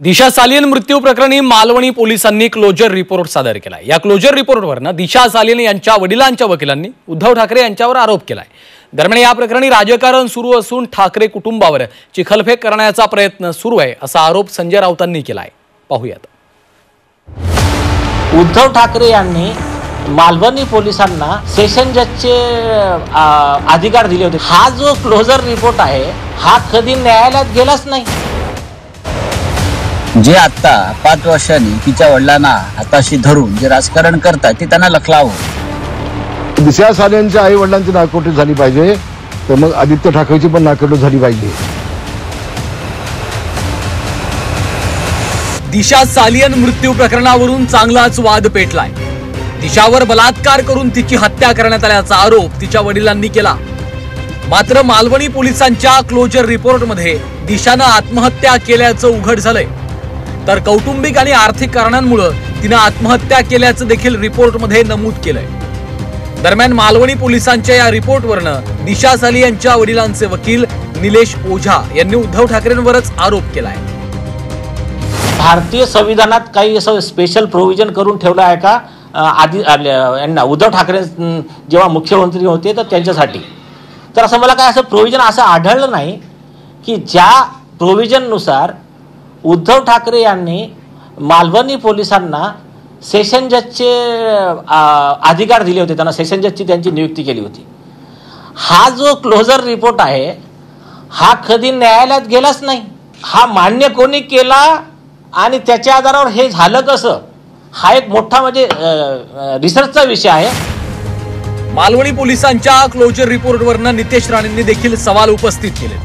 दिशा सालियन मृत्यू प्रकरणी मालवणी पोलिसांनी क्लोजर रिपोर्ट सादर केलाय। या क्लोजर रिपोर्टवरनं दिशा सालियन यांच्या वडिलांच्या वकिलांनी उद्धव ठाकरे यांच्यावर आरोप केलाय। दरम्यान या प्रकरणी राजकारण सुरू असून ठाकरे कुटुंबावर चिखलफेक करण्याचा प्रयत्न सुरू आहे असा आरोप संजय राऊतांनी केलाय। पाहूयात। उद्धव ठाकरे यांनी मालवणी पोलिसांना सेशन जजचे अधिकार दिले होते। हा जो क्लोजर रिपोर्ट आहे हा कधी न्यायालयात गेलाच नाही। जे आता 5 वर्षांनी तिच्या वडिलांना हाताशी धरून जे राजकारण करतात ते त्यांना लखलावं। दिशा सालियनच्या आई वडिलांची नाकोटी झाली पाहिजे, तर मग आदित्य ठाकरेची पण नाकोटी झाली पाहिजे। दिशा सालियन मृत्यू प्रकरणावरून चांगलाच वाद पेटलाय। दिशावर बलात्कार करून तिची हत्या करण्यात आल्याचा आरोप तिच्या वडिलांनी केला। मात्र मालवणी पोलिसांच्या क्लोजर रिपोर्टमध्ये दिशानं आत्महत्या केल्याचं उघड झालंय, तर कौटुंबिक आणि आर्थिक कारणांमुळे तिने आत्महत्या केल्याचं देखील रिपोर्टमध्ये नमूद केलंय। दरम्यान मालवणी पोलिसांच्या या रिपोर्टवरनं दिशा सालियनच्या वडिलांचे वकील निलेश ओझा यांनी उद्धव ठाकरेंवरच आरोप केलाय। भारतीय संविधानात काही असं स्पेशल प्रोव्हिजन करून ठेवलं आहे का यांना उद्धव ठाकरे जेव्हा मुख्यमंत्री होते तर त्यांच्यासाठी? तर असं मला काय असं प्रोव्हिजन असं आढळलं नाही की ज्या प्रोव्हिजननुसार उद्धव ठाकरे यांनी मालवणी पोलिसांना सेशन जजचे अधिकार दिले होते, त्यांना सेशन जजची त्यांची नियुक्ती केली होती। हा जो क्लोजर रिपोर्ट आहे हा कधी न्यायालयात गेलाच नाही। हा मान्य कोणी केला आणि त्याच्या आधारावर हे झालं कसं, हा एक मोठा म्हणजे रिसर्चचा विषय आहे। मालवणी पोलिसांच्या क्लोजर रिपोर्टवरनं नितेश राणेंनी देखील सवाल उपस्थित केले,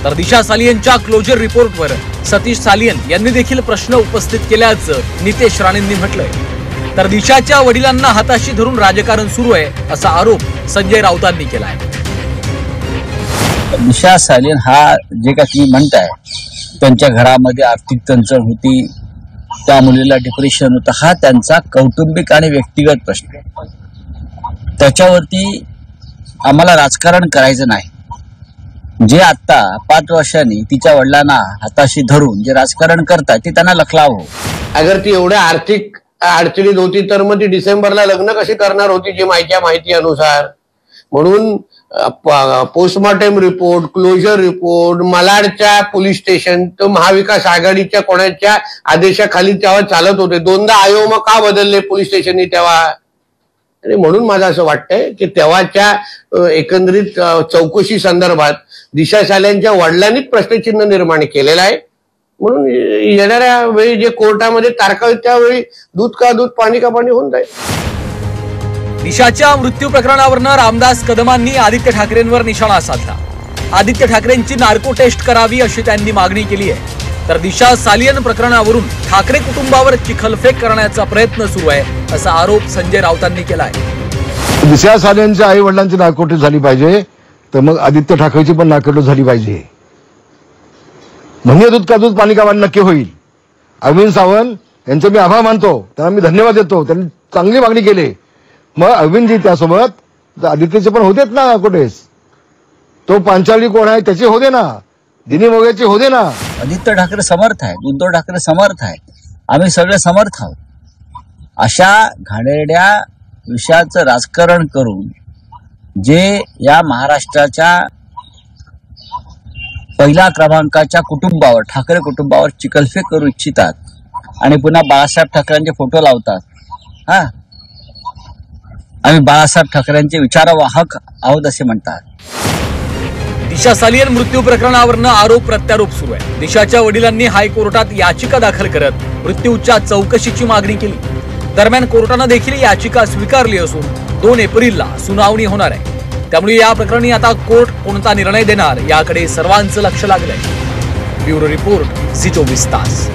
तर दिशा सालियनच्या क्लोजर रिपोर्टवर सतीश सालियन यांनी देखील प्रश्न उपस्थित केल्याचं नितेश राणेंनी म्हटलंय। तर दिशाच्या वडिलांना हाताशी धरून राजकारण सुरू आहे असा आरोप संजय राऊतांनी केलाय। दिशा सालियन हा जे काही तुम्ही म्हणताय, त्यांच्या घरामध्ये आर्थिक चणचण होती, त्या मुलीला डिप्रेशन होतं, हा त्यांचा कौटुंबिक आणि व्यक्तिगत प्रश्न। त्याच्यावरती आम्हाला राजकारण करायचं नाही। जे आता 5 वर्षांनी तिच्या वडिलांना हाताशी धरून जे राजकारण करतात ते त्यांना लखलावं। अगर ती एवढ्या आर्थिक अडचणीत होती तर मग ती डिसेंबरला लग्न कशी करणार होती जी माहिती अनुसार? म्हणून पोस्टमॉर्टम रिपोर्ट, क्लोजर रिपोर्ट, मलाडच्या पोलीस स्टेशन तो महाविकास आघाडीच्या कोणाच्या आदेशाखाली तेव्हा चालत होते। 2दा आयोग मग का बदलले पोलीस स्टेशननी तेव्हा? आणि म्हणून मला असं वाटतंय की तेव्हाच्या एकंदरीत चौकशी संदर्भात दिशा सालियनच्या वडिलांनीच प्रश्नचिन्ह निर्माण केलेलं आहे। म्हणून येणाऱ्या वेळी जे कोर्टामध्ये तारखा होईल त्यावेळी दूध का दूध पाणी का पाणी होऊन जाईल। दिशाच्या मृत्यू प्रकरणावरनं रामदास कदमांनी आदित्य ठाकरेंवर निशाणा साधला। आदित्य ठाकरेंची नार्को टेस्ट करावी अशी त्यांनी मागणी केली आहे। तर दिशा सालियन प्रकरणावरून ठाकरे कुटुंबावर चिखलफेक करण्याचा प्रयत्न सुरू आहे असा आरोप संजय राऊतांनी केलाय। दिशा सालियनच्या आई वडिलांची नाकोटी झाली पाहिजे, तर मग आदित्य ठाकरेची पण नाकोटी झाली पाहिजे। म्हणजे दूध का दूध पाणी का पाणी नक्की होईल। अरविंद सावंत यांचे मी आभार मानतो, त्यांना मी धन्यवाद देतो, त्यांनी चांगली मागणी केली। मग अरविंदजी त्यासोबत आदित्यचे पण होतेच ना नाकोटेस। तो पांचाली कोण आहे त्याचे होते ना, दिनी मोगेचे होते ना। आदित्य ठाकरे समर्थ आहेत, उद्धव ठाकरे समर्थ आहेत, आम्ही सगळे समर्थ आहोत। अशा घाणेरड्या विषयाचं राजकारण करून जे या महाराष्ट्राच्या पहिल्या क्रमांकाच्या कुटुंबावर, ठाकरे कुटुंबावर चिखलफेक करू इच्छितात आणि पुन्हा बाळासाहेब ठाकरेंचे फोटो लावतात। आम्ही बाळासाहेब ठाकरेंचे विचारवाहक आहोत असे म्हणतात। दिशा सालियन मृत्यू प्रकरणावरनं आरोप प्रत्यारोप सुरू आहे। दिशाच्या वडिलांनी हायकोर्टात याचिका दाखल करत मृत्यूच्या चौकशीची मागणी केली। दरम्यान कोर्टानं देखील याचिका स्वीकारली असून 2 एप्रिलला सुनावणी होणार आहे। त्यामुळे या प्रकरणी आता कोर्ट कोणता निर्णय देणार याकडे सर्वांचं लक्ष लागलंय। ब्युरो रिपोर्ट, झी 24 तास।